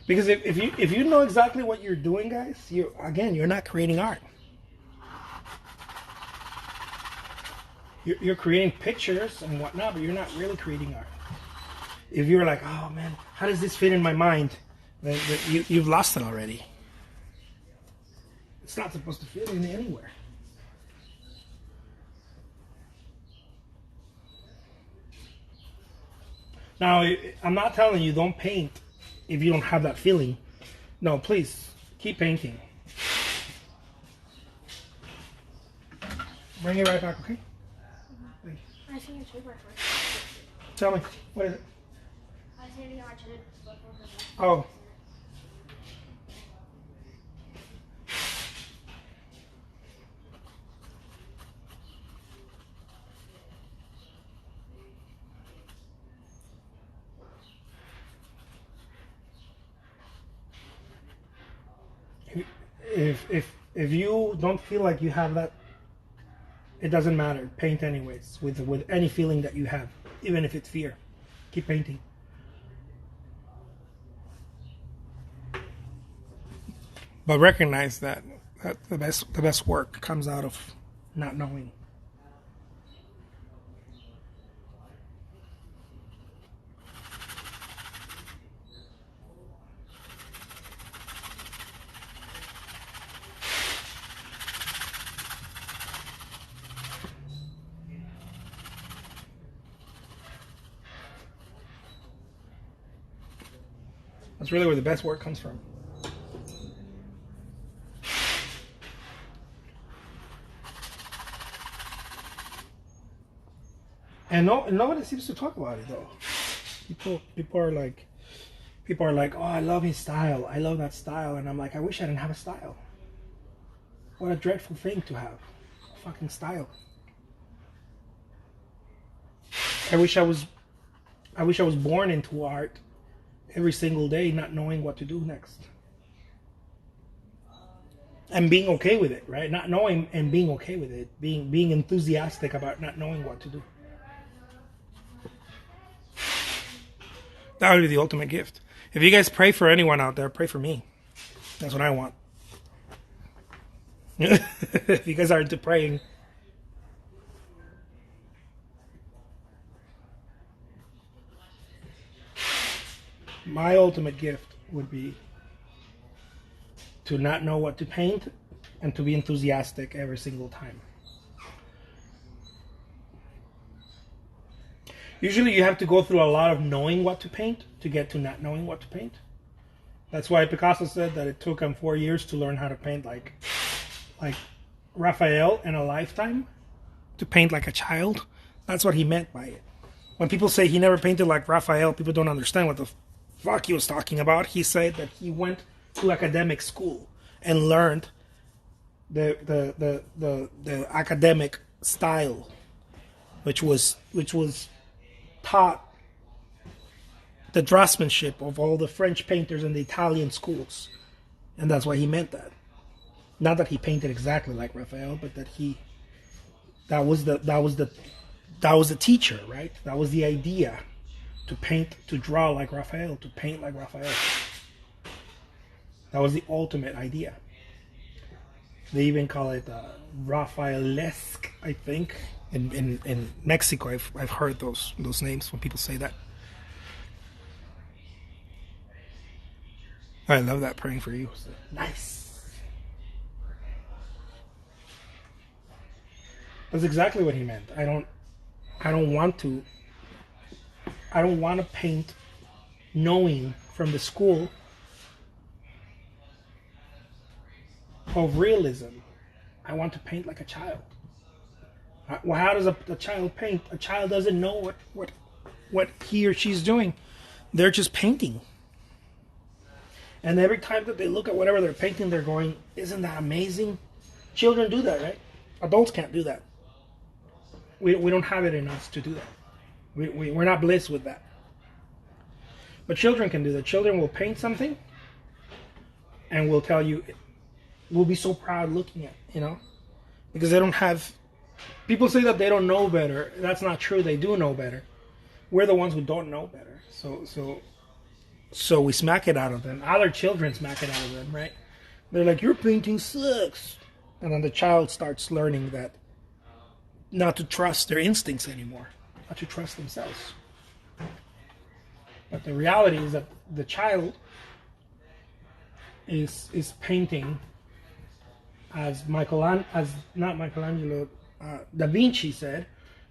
Because if you know exactly what you're doing, guys, you're not creating art. You're creating pictures and whatnot, but you're not really creating art. If you're like, oh man, how does this fit in my mind? Then you've lost it already. It's not supposed to fit in anywhere. Now, I'm not telling you don't paint if you don't have that feeling. No, please keep painting. Bring it right back, okay? Thank you. I see your toothbrush first. Tell me, what is it? I see your toothbrush. Oh. If you don't feel like you have that, it doesn't matter. Paint anyways with any feeling that you have, even if it's fear. Keep painting. But recognize that the best work comes out of not knowing. That's really where the best work comes from. And nobody seems to talk about it though. People are like, oh, I love his style. I love that style. And I'm like, I wish I didn't have a style. What a dreadful thing to have. A fucking style. I wish I was born into art every single day, not knowing what to do next. And being okay with it, right? Not knowing and being okay with it. Being enthusiastic about not knowing what to do. That would be the ultimate gift. If you guys pray for anyone out there, pray for me. That's what I want. If you guys are into praying. My ultimate gift would be to not know what to paint and to be enthusiastic every single time. Usually you have to go through a lot of knowing what to paint to get to not knowing what to paint. That's why Picasso said that it took him 4 years to learn how to paint like Raphael in a lifetime, to paint like a child. That's what he meant by it. When people say he never painted like Raphael, people don't understand what the fuck he was talking about. He said that he went to academic school and learned the academic style, which was taught the draftsmanship of all the French painters and the Italian schools, and that's why he meant that. Not that he painted exactly like Raphael, but that was the teacher, right? That was the idea, to paint, to draw like Raphael, to paint like Raphael. That was the ultimate idea. They even call it Raphaelesque, I think. In Mexico, I've heard those names when people say that. I love that, praying for you. Nice. That's exactly what he meant. I don't want to paint knowing from the school of realism. I want to paint like a child. Well, how does a child paint? A child doesn't know what he or she's doing. They're just painting. And every time that they look at whatever they're painting, they're going, isn't that amazing? Children do that, right? Adults can't do that. We don't have it in us to do that. We're not blessed with that. But children can do that. Children will paint something and will tell you, we'll be so proud looking at it, because they don't have. People say that they don't know better. That's not true. They do know better. We're the ones who don't know better. So So we smack it out of them. Other children smack it out of them, right? They're like, your painting sucks. And then the child starts learning that not to trust their instincts anymore, not to trust themselves. But the reality is that the child is painting as not Michelangelo, Da Vinci said,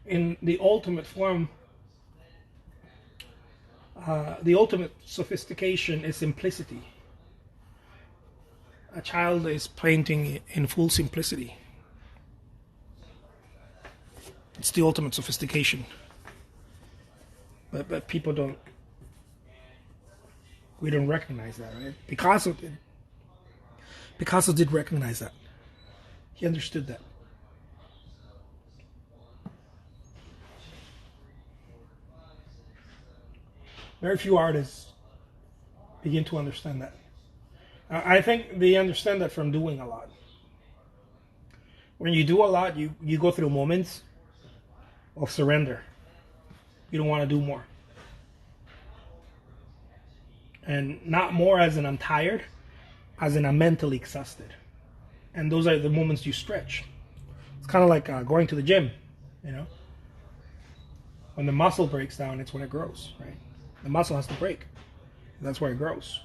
in the ultimate form. The ultimate sophistication is simplicity. A child is painting in full simplicity. It's the ultimate sophistication. But people don't. We don't recognize that, right? Picasso did. Picasso did recognize that. He understood that. Very few artists begin to understand that. I think they understand that from doing a lot. When you do a lot, you go through moments of surrender. You don't want to do more. And not more as in I'm tired, as in I'm mentally exhausted. And those are the moments you stretch. It's kind of like going to the gym, you know? When the muscle breaks down, it's when it grows, right? The muscle has to break. That's where it grows.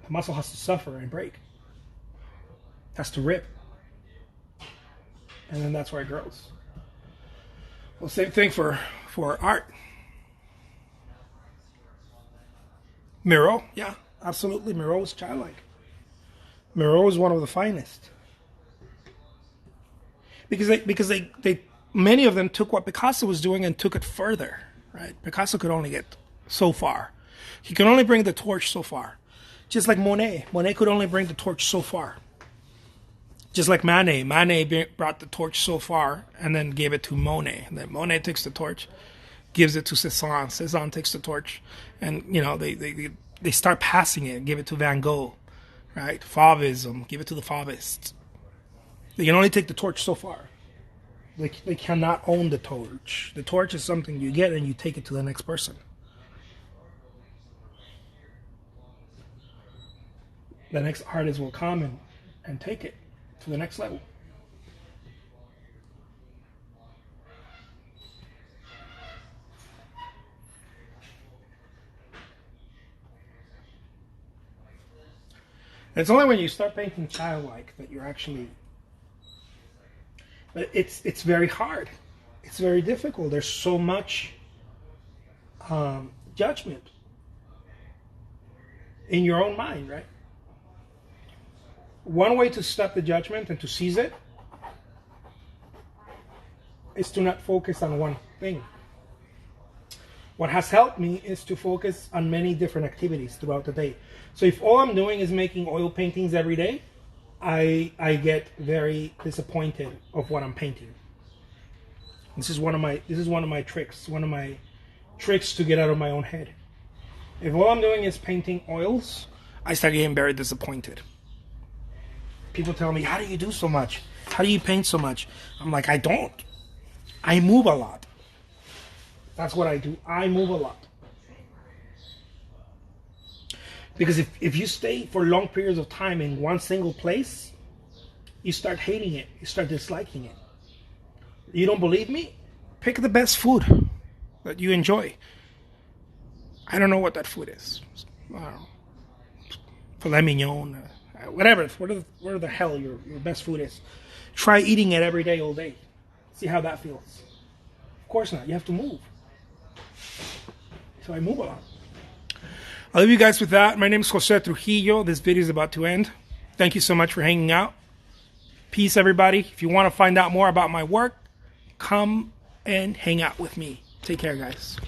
The muscle has to suffer and break. It has to rip. And then that's where it grows. Well, same thing for art. Miro, yeah, absolutely. Miro is childlike. Miro is one of the finest. Because they many of them took what Picasso was doing and took it further, right? Picasso could only get so far. He could only bring the torch so far. Just like Monet. Monet could only bring the torch so far. Just like Manet. Manet brought the torch so far and then gave it to Monet. And then Monet takes the torch, gives it to Cezanne. Cezanne takes the torch. And, you know, they start passing it and give it to Van Gogh. Right? Fauvism. Give it to the Fauvists. They can only take the torch so far. They cannot own the torch. The torch is something you get and you take it to the next person. The next artist will come and take it to the next level. It's only when you start painting childlike that you're actually... But it's very hard. It's very difficult. There's so much judgment in your own mind, right? One way to stop the judgment and to seize it is to not focus on one thing. What has helped me is to focus on many different activities throughout the day. So if all I'm doing is making oil paintings every day, I get very disappointed of what I'm painting. This is one of my tricks. One of my tricks to get out of my own head. If all I'm doing is painting oils, I start getting very disappointed. People tell me, how do you do so much? How do you paint so much? I'm like, I don't. I move a lot. That's what I do. I move a lot. Because if you stay for long periods of time in one single place, you start hating it. You start disliking it. You don't believe me? Pick the best food that you enjoy. I don't know what that food is. I don't know. Filet mignon, whatever the hell your best food is. Try eating it every day, all day. See how that feels. Of course not. You have to move. So I move a lot. I'll leave you guys with that. My name is Jose Trujillo. This video is about to end. Thank you so much for hanging out. Peace, everybody. If you want to find out more about my work, come and hang out with me. Take care, guys.